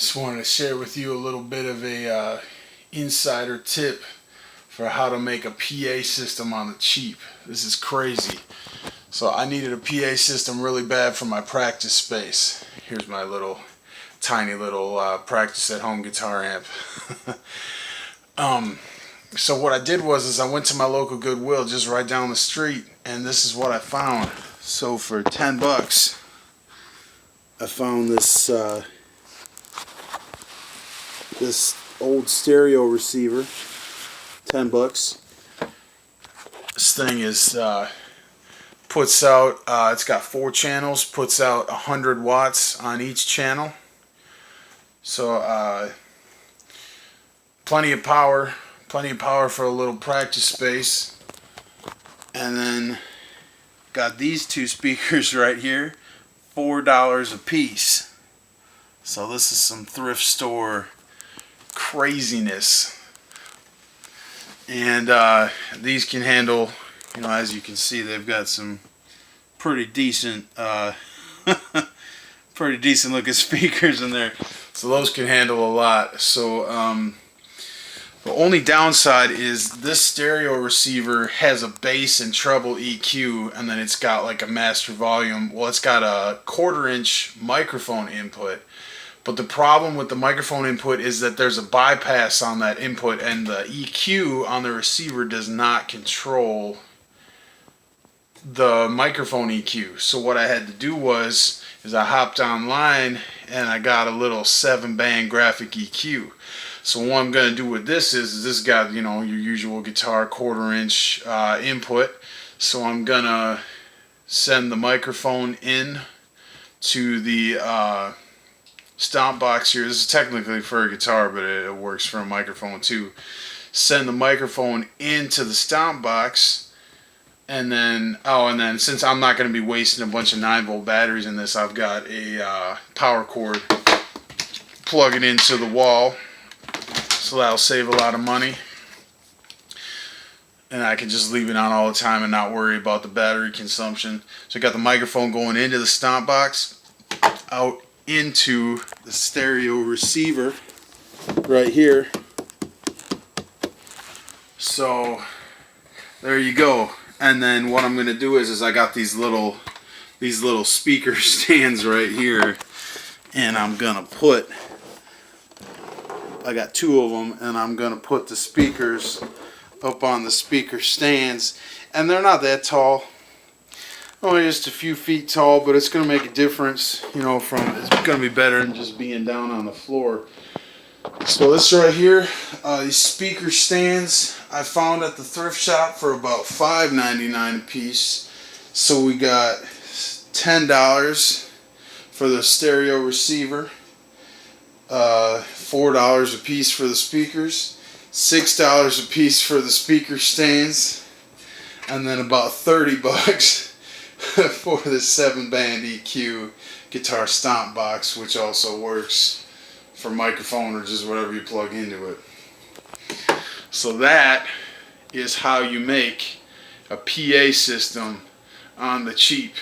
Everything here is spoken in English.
Just wanted to share with you a little bit of a insider tip for how to make a PA system on the cheap. This is crazy. So I needed a PA system really bad for my practice space. Here's my tiny little practice at home guitar amp. So what I did was I went to my local Goodwill just right down the street, and this is what I found. So for 10 bucks I found this old stereo receiver. 10 bucks. This thing is puts out it's got 4 channels, puts out 100 watts on each channel. So plenty of power for a little practice space. And then got these 2 speakers right here, $4 a piece. So this is some thrift store craziness. And these can handle, as you can see, they've got some pretty decent looking speakers in there. So those can handle a lot. So the only downside is this stereo receiver has a bass and treble EQ, and then it's got like a master volume. Well, it's got a 1/4-inch microphone input. But the problem with the microphone input is that there's a bypass on that input, and the EQ on the receiver does not control the microphone EQ. So what I had to do is I hopped online and I got a little 7-band graphic EQ. So what I'm going to do with this is this got, your usual guitar 1/4-inch input. So I'm going to send the microphone in to the stomp box here. This is technically for a guitar, but it works for a microphone too. Send the microphone into the stomp box, and then since I'm not going to be wasting a bunch of 9-volt batteries in this, I've got a power cord. Plug it into the wall, so that'll save a lot of money, and I can just leave it on all the time and not worry about the battery consumption. So I got the microphone going into the stomp box, out into the stereo receiver right here. So there you go. And then what I'm going to do is I got these little speaker stands right here, and I got 2 of them, and I'm going to put the speakers up on the speaker stands, and they're not that tall. Only just a few feet tall, but it's going to make a difference, it's going to be better than just being down on the floor. So this right here, these speaker stands I found at the thrift shop for about $5.99 a piece. So we got $10 for the stereo receiver, $4 a piece for the speakers, $6 a piece for the speaker stands, and then about 30 bucks for the 7-band EQ guitar stomp box, which also works for microphone or just whatever you plug into it. So that is how you make a PA system on the cheap.